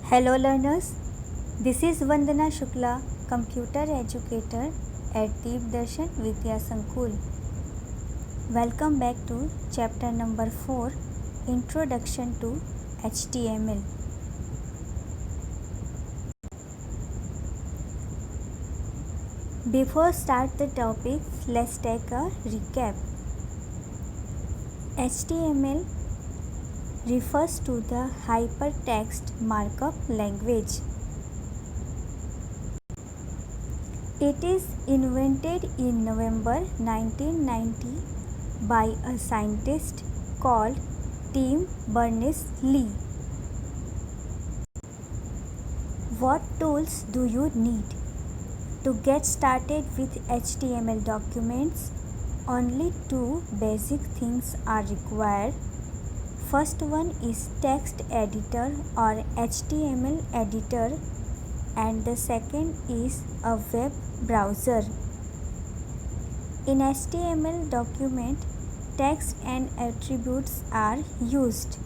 Hello learners, this is Vandana Shukla, computer educator at Deep Darshan Vidya Sankul. Welcome back to chapter number 4, Introduction to HTML. Before start the topic, let's take a recap. HTML refers to the hypertext markup language. It is invented in November 1990 by a scientist called Tim Berners-Lee. What tools do you need? To get started with HTML documents, only two basic things are required. First one is text editor or HTML editor, and the second is a web browser. In HTML document, text and attributes are used.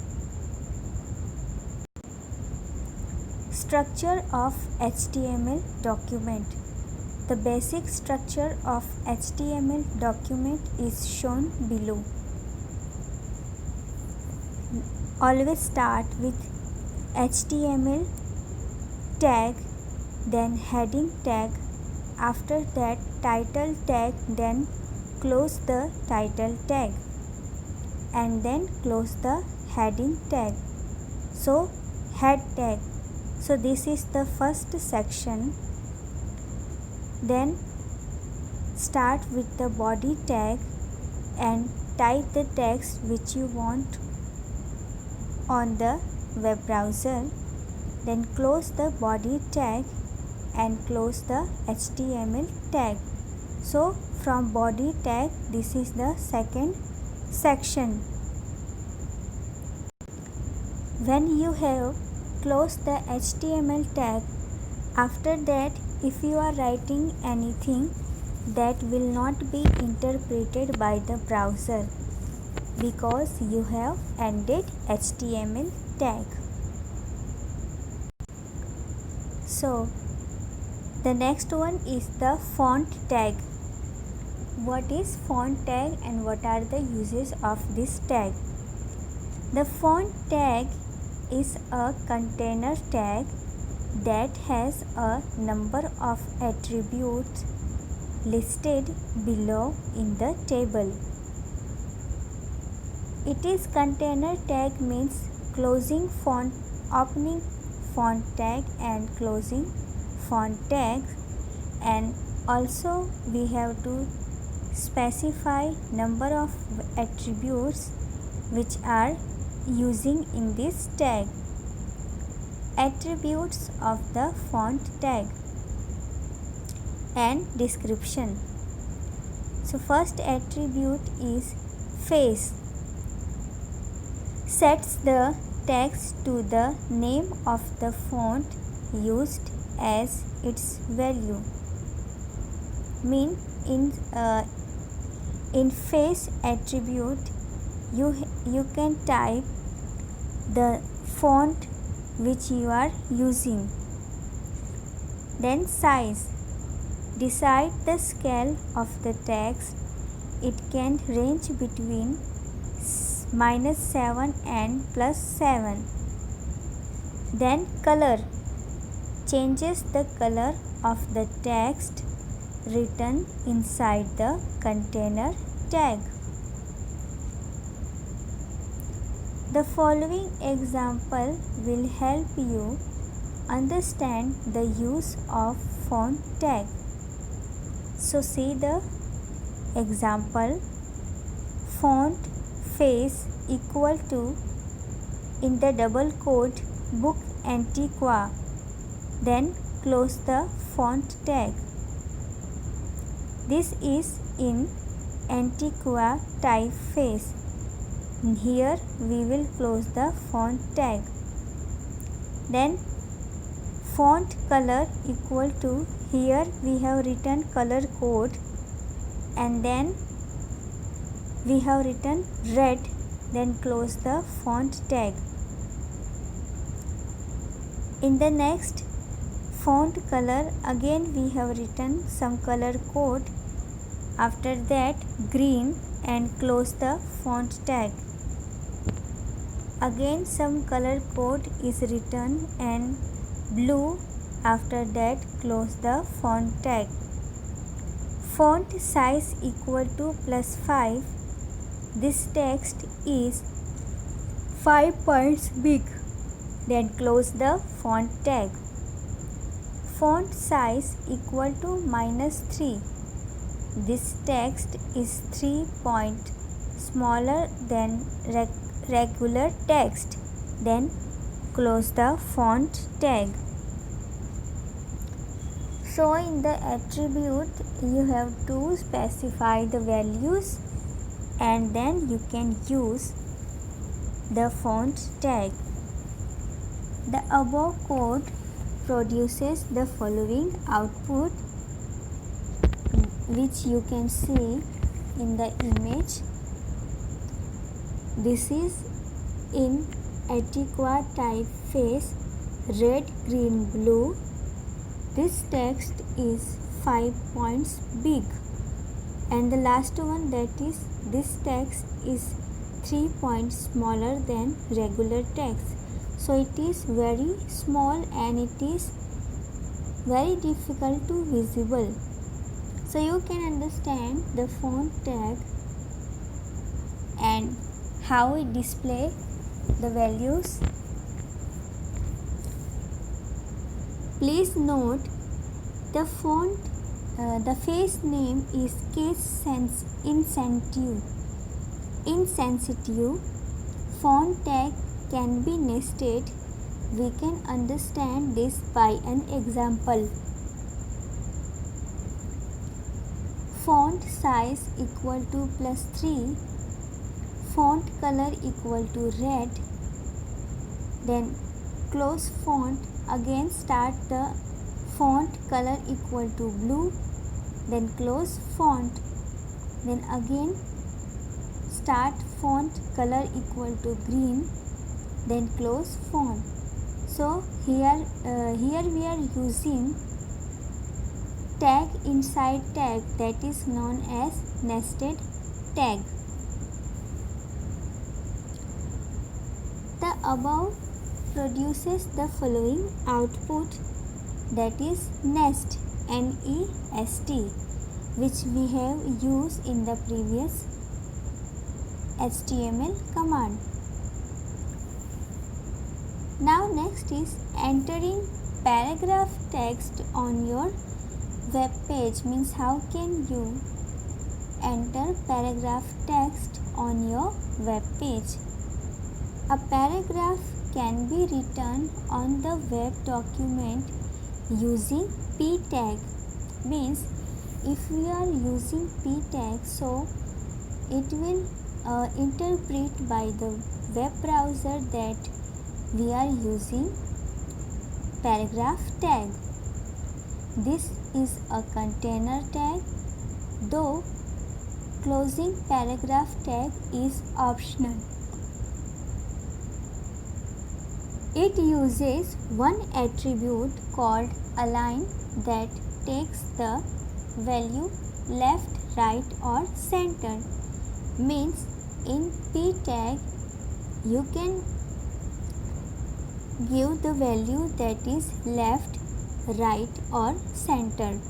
Structure of HTML document. The basic structure of HTML document is shown below. Always start with HTML tag, then heading tag, after that title tag, then close the title tag, and then close the heading tag. So head tag. So this is the first section. Then start with the body tag and type the text which you want on the web browser. Then close the body tag and close the HTML tag. So from body tag, this is the second section. When you have closed the HTML tag, after that if you are writing anything, that will not be interpreted by the browser because you have ended HTML tag. So the next one is the font tag. What is font tag and what are the uses of this tag? The font tag is a container tag that has a number of attributes listed below in the table. It is container tag means closing font, opening font tag and closing font tags, and also we have to specify number of attributes which are using in this tag. Attributes of the font tag and description. So first attribute is face. Sets the text to the name of the font used as its value. Mean in face attribute you can type the font which you are using. Then size. Decide the scale of the text. It can range between -7 and +7. Then color. Changes the color of the text written inside the container tag. The following example will help you understand the use of font tag. So see the example. Font face equal to, in the double quote, book Antiqua. Then close the font tag. This is in Antiqua typeface. Here we will close the font tag. Then font color equal to, here we have written color code and then we have written red, then close the font tag. In the next font color, again we have written some color code. After that green and close the font tag. Again some color code is written and blue. After that close the font tag. Font size equal to +5. This text is 5 points big. Then close the font tag. Font size equal to -3. This text is 3 points smaller than regular text. Then close the font tag. So in the attribute you have to specify the values and then you can use the font tag. The above code produces the following output, which you can see in the image. This is in Antiqua typeface, red, green, blue. This text is 5 points big. And the last one, that is, this text is 3 points smaller than regular text. So it is very small and it is very difficult to visible. So you can understand the font tag and how it display the values. Please note the font, the face name is case insensitive. Font tag can be nested. We can understand this by an example. Font size equal to +3. Font color equal to red. Then close font. Again start the font color equal to blue. Then close font. Then again start font color equal to green. Then close font. So here we are using tag inside tag, that is known as nested tag. The above produces the following output, that is nest, NEST, which we have used in the previous HTML command. Now next is entering paragraph text on your web page. Means how can you enter paragraph text on your web page? A paragraph can be written on the web document using p tag. Means if we are using p tag, so it will interpret by the web browser that we are using paragraph tag. This is a container tag, though closing paragraph tag is optional. It uses one attribute called align that takes the value left, right or center. Means in p tag you can give the value that is left, right or center.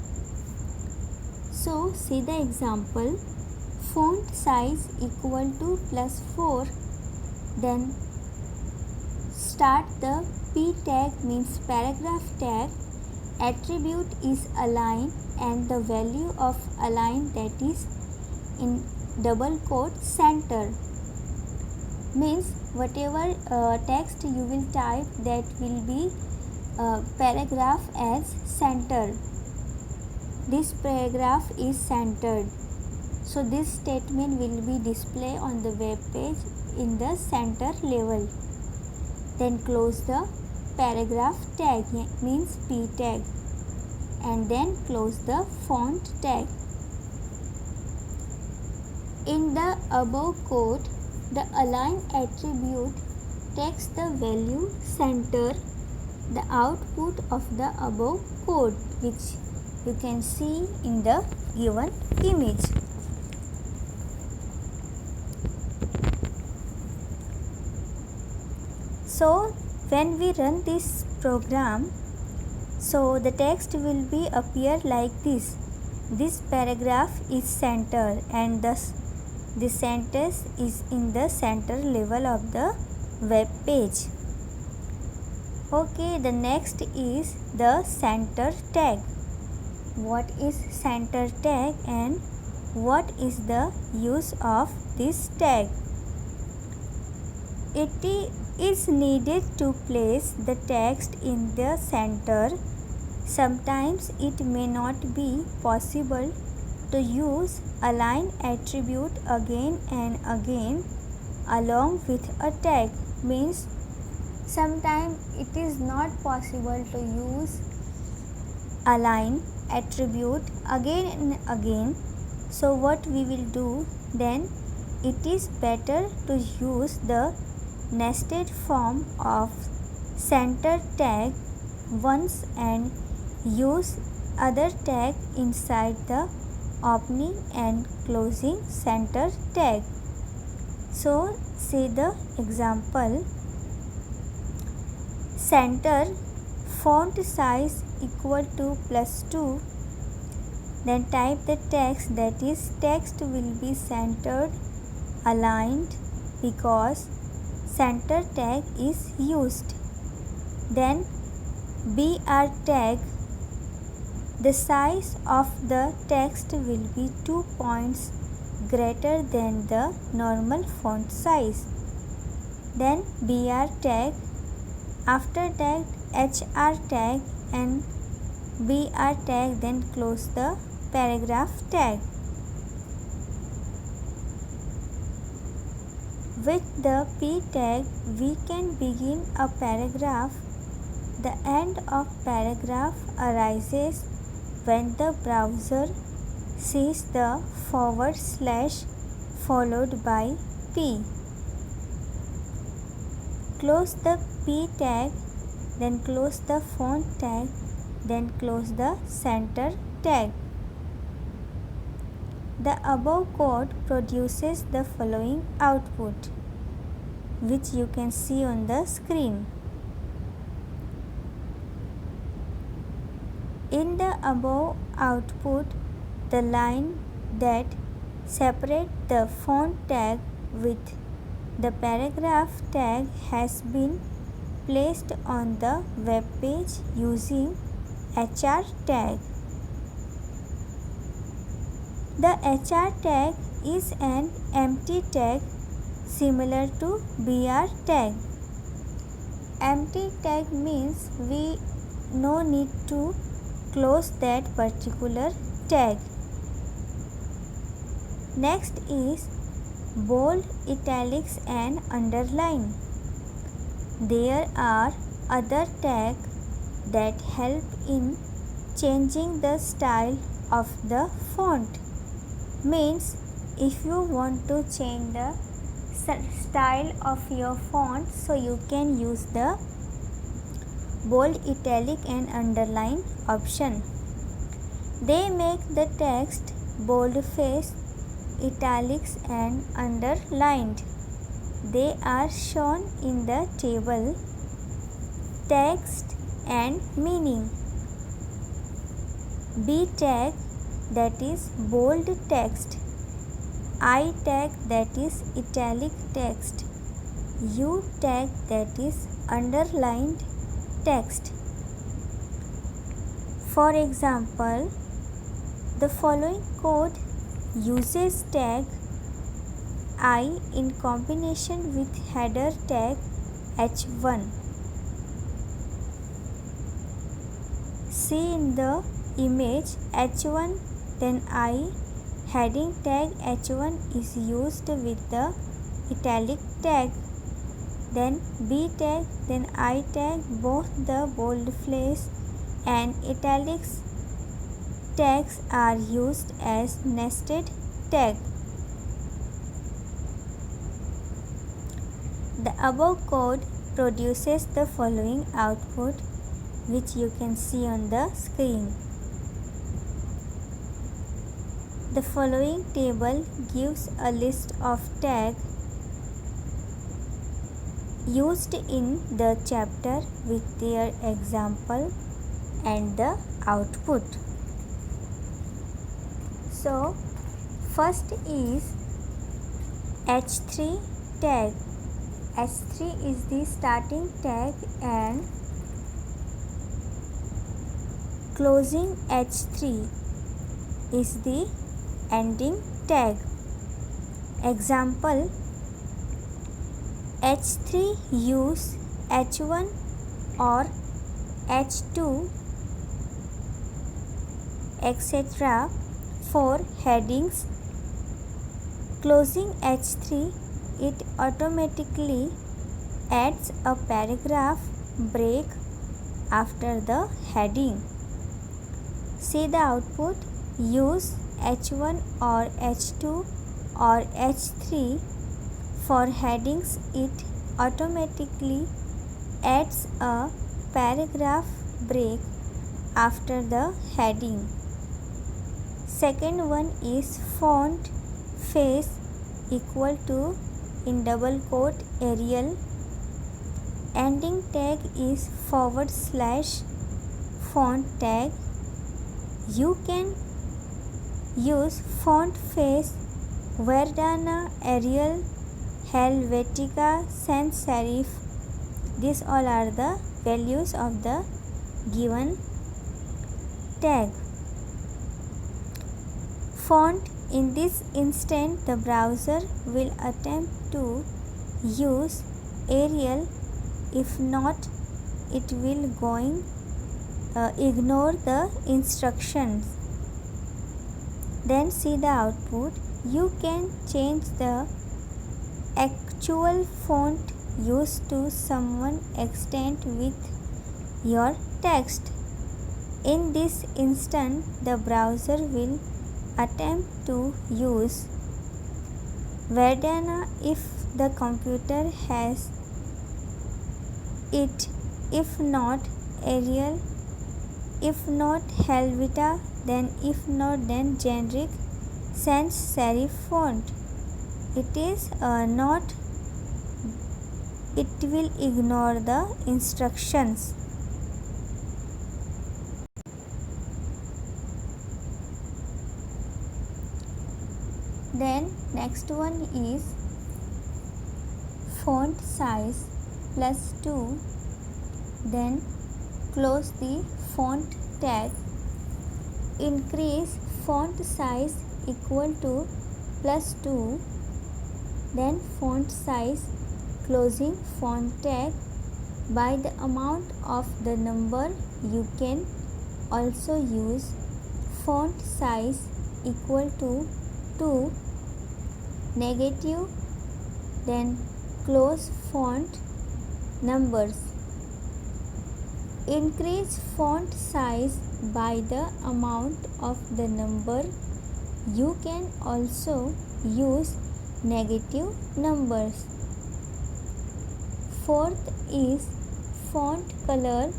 So see the example. Font size equal to +4. Then start the p tag, means paragraph tag. Attribute is align and the value of align, that is in double quote center. Means whatever text you will type, that will be paragraph as center. This paragraph is centered. So this statement will be displayed on the web page in the center level. Then close the paragraph tag, means p tag, and then close the font tag. In the above code, the align attribute takes the value center the output of the above code, which you can see in the given image. So when we run this program, so the text will be appear like this. This paragraph is center and thus the sentence is in the center level of the web page. Okay, the next is the center tag. What is center tag and what is the use of this tag? It is needed to place the text in the center. Sometimes it may not be possible to use align attribute again and again along with a tag. Means sometimes it is not possible to use align attribute again and again. So what we will do then, it is better to use the nested form of center tag once and use other tag inside the opening and closing center tag. So say the example, center font size equal to +2, then type the text, that is text will be centered aligned because center tag is used. Then BR tag, the size of the text will be 2 points greater than the normal font size. Then BR tag, after that HR tag and BR tag, then close the paragraph tag. With the P tag, we can begin a paragraph. The end of paragraph arises when the browser sees the / followed by P. Close the P tag, then close the font tag, then close the center tag. The above code produces the following output, which you can see on the screen. In the above output, the line that separates the font tag with the paragraph tag has been placed on the web page using HR tag. The HR tag is an empty tag similar to BR tag. Empty tag means we no need to close that particular tag. Next is bold, italics and underline. There are other tags that help in changing the style of the font. Means if you want to change the style of your font, so you can use the bold, italic and underline option. They make the text bold-faced, italics and underlined. They are shown in the table text and meaning. B tag, that is bold text. I tag, that is italic text. U tag, that is underlined text. For example, the following code uses tag I in combination with header tag H1. See in the image H1, then I heading tag H1 is used with the italic tag. Then B tag, then I tag, both the boldface and italics tags are used as nested tag. The above code produces the following output, which you can see on the screen. The following table gives a list of tags used in the chapter with their example and the output. So, first is H3 tag. H3 is the starting tag and closing H3 is the ending tag. Example: H3 use H1 or H2 etc. for headings. Closing H3, it automatically adds a paragraph break after the heading. See the output. Use H1 or H2 or H3 for headings. It automatically adds a paragraph break after the heading. Second one is font face equal to in double quote Arial. Ending tag is / font tag. You can use font face Verdana, Arial, Helvetica, Sans Serif. These all are the values of the given tag. Font: in this instant the browser will attempt to use Arial. If not, it will ignore the instructions. Then see the output. You can change the actual font used to some extent with your text. In this instant, the browser will attempt to use Verdana if the computer has it, if not Arial, if not Helvetica, then if not then generic sans serif font. It is not, it will ignore the instructions. Then next one is font size +2. Then close the font tag. Increase font size equal to +2. Then font size closing font tag by the amount of the number. You can also use font size equal to 2 negative, then close font numbers. Increase font size by the amount of the number. You can also use negative numbers. Fourth is font color,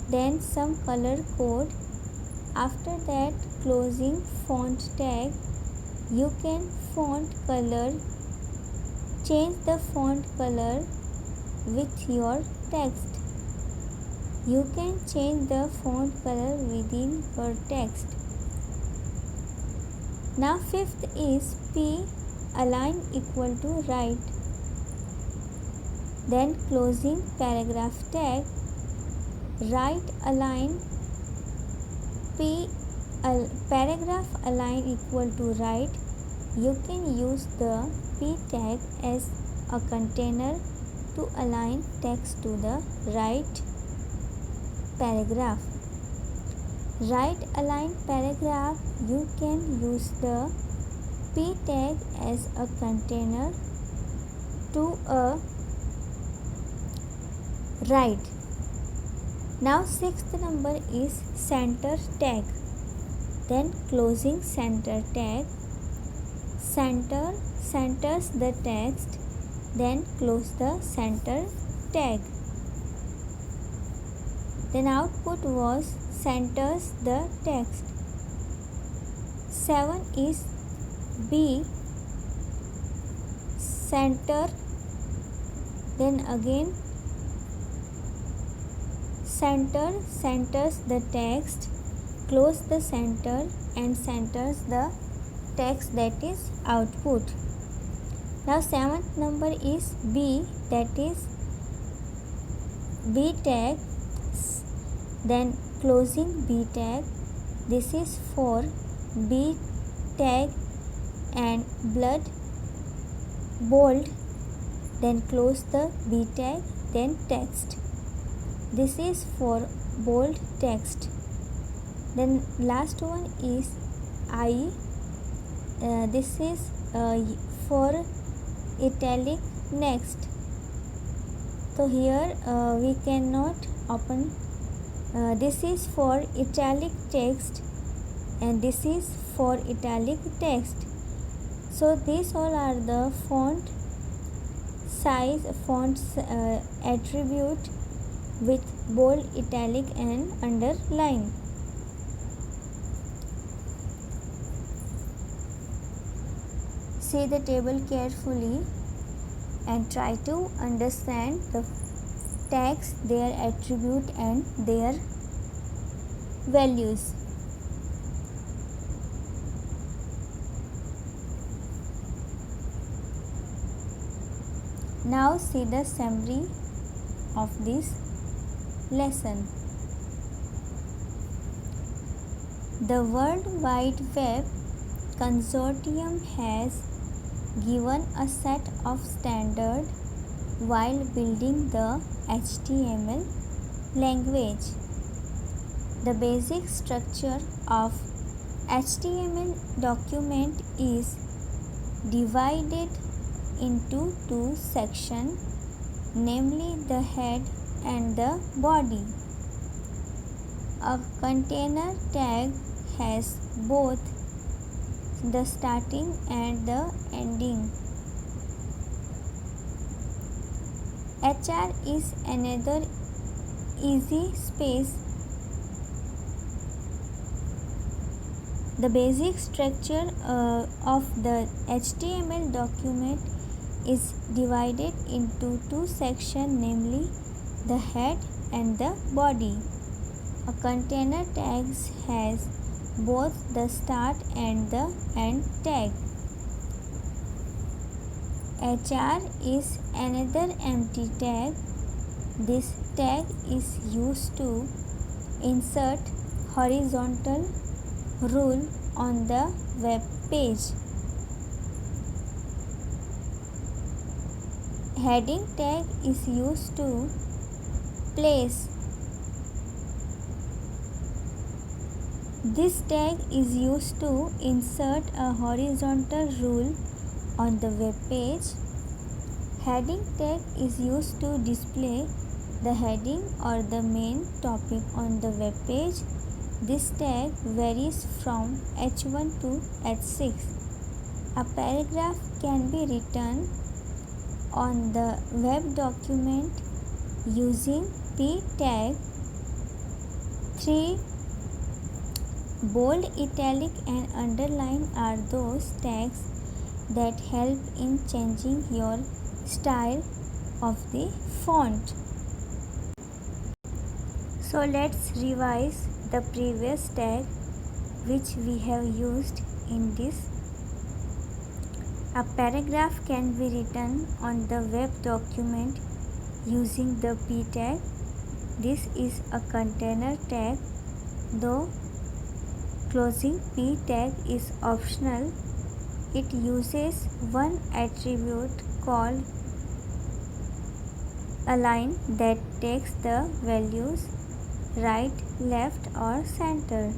then some color code. After that, closing font tag. You can font color, change the font color with your text. You can change the font color within your text. Now fifth is P align equal to right. Then closing paragraph tag, right align P paragraph align equal to right. You can use the P tag as a container to align text to the right paragraph. Right align paragraph, you can use the P tag as a container to a right. Now sixth number is center tag. Then closing center tag. Centers the text, then close the center tag. then output was centers the text. 7 is B, center, then again centers the text, close the center and centers the text, that is output. Now 7th number is B, that is B tag, then closing B tag. This is for B tag and blood bold, then close the B tag, then text. This is for bold text. Then last one is I. This is for italic next. So here we cannot open. This is for italic text and this is for italic text. So these all are the font size, attribute with bold, italic and underline. See the table carefully and try to understand the tags, their attribute and their values. Now see the summary of this lesson. The World Wide Web Consortium has given a set of standards while building the HTML language. The basic structure of HTML document is divided into two sections, namely the head and the body. A container tag has both the starting and the ending. HR is another easy space. The basic structure of the HTML document is divided into two sections, namely the head and the body. A container tag has both the start and the end tag. HR is another empty tag. This tag is used to insert horizontal rule on the web page. Heading tag is used to place. This tag is used to insert a horizontal rule on the web page. Heading tag is used to display the heading or the main topic on the web page. This tag varies from H1 to H6. A paragraph can be written on the web document using P tag. 3 bold, italic and underline are those tags that help in changing your style of the font. So let's revise the previous tag which we have used in this. A paragraph can be written on the web document using the P tag. This is a container tag, though closing P tag is optional. It uses one attribute called align that takes the values right, left or center.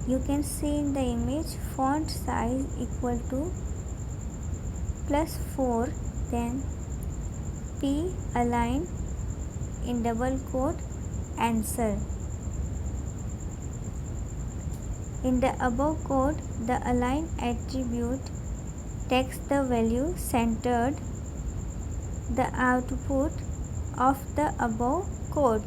You can see in the image font size equal to +4, then P align in double quote answer. In the above code, the align attribute takes the value centered, the output of the above code.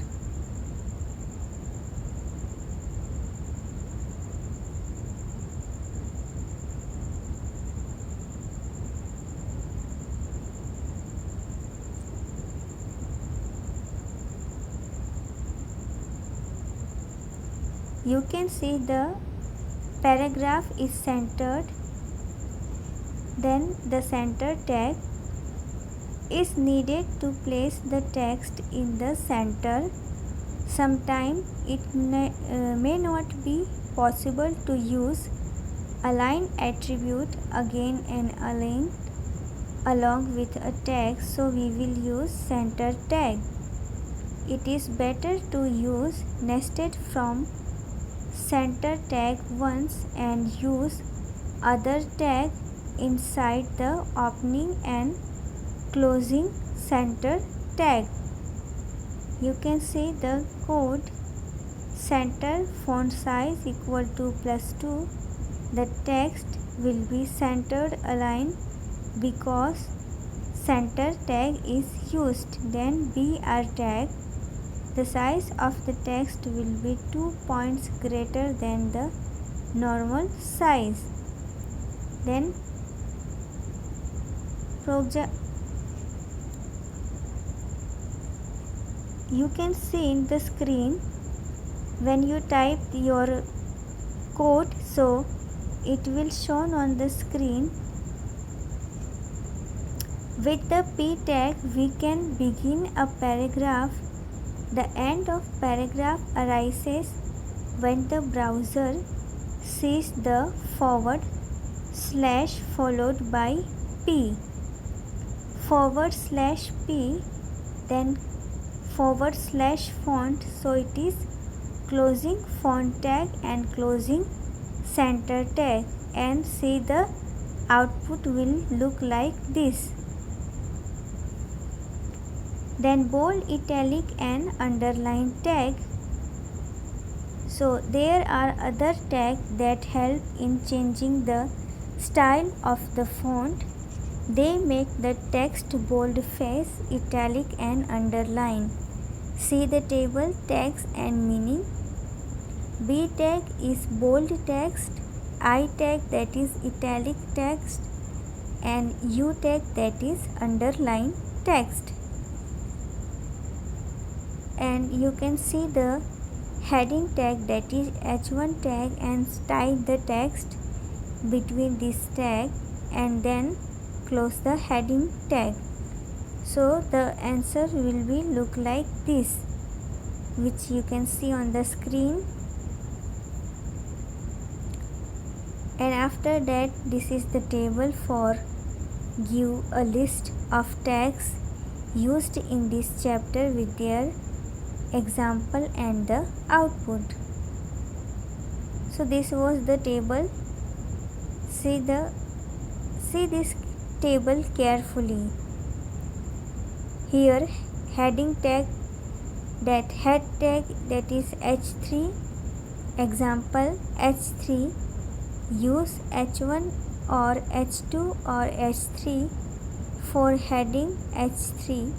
You can see the paragraph is centered. Then the center tag is needed to place the text in the center. Sometimes it may not be possible to use align attribute again and along with a tag, so we will use center tag. It is better to use nested from center tag once and use other tag inside the opening and closing center tag. You can see the code center font size equal to +2. The text will be centered align because center tag is used. Then BR tag, the size of the text will be 2 points greater than the normal size. Then you can see in the screen when you type your code, so it will shown on the screen. With the P tag we can begin a paragraph. The end of paragraph arises when the browser sees the / followed by P, /P, then /font, so it is closing font tag and closing center tag, and see the output will look like this. Then bold, italic and underline tag. So there are other tags that help in changing the style of the font. They make the text boldface, italic and underline. See the table tags and meaning. B tag is bold text, I tag that is italic text, and U tag that is underline text. And you can see the heading tag that is H1 tag, and type the text between this tag and then close the heading tag. So the answer will be look like this, which you can see on the screen. And after that, this is the table for give a list of tags used in this chapter with their example and the output. So this was the table. See this table carefully. Here heading tag, that head tag that is H3, example H3, use H1 or H2 or H3 for heading H3.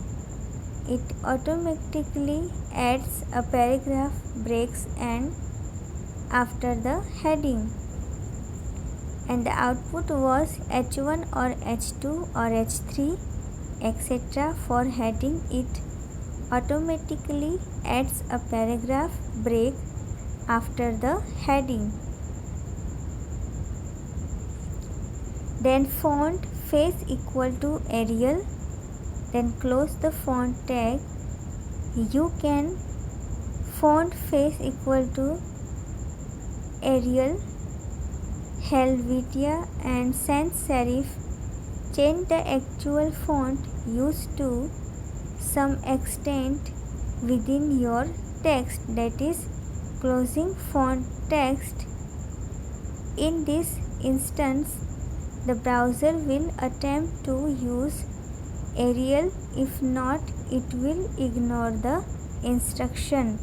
It automatically adds a paragraph breaks and after the heading, and the output was H1 or H2 or H3 etc. For heading, it automatically adds a paragraph break after the heading. Then font face equal to Arial, then close the font tag. You can font face equal to Arial, Helvetia and sans serif. Change the actual font used to some extent within your text, that is closing font text. In this instance, the browser will attempt to use Arial. If not, it will ignore the instruction.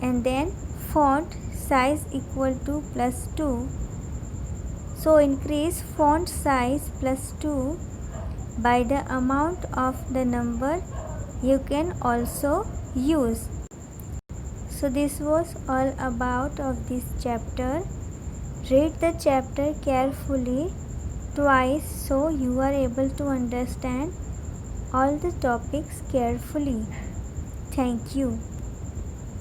And then font size equal to +2. So increase font size +2 by the amount of the number you can also use. So this was all about of this chapter. Read the chapter carefully twice so you are able to understand all the topics carefully. Thank you.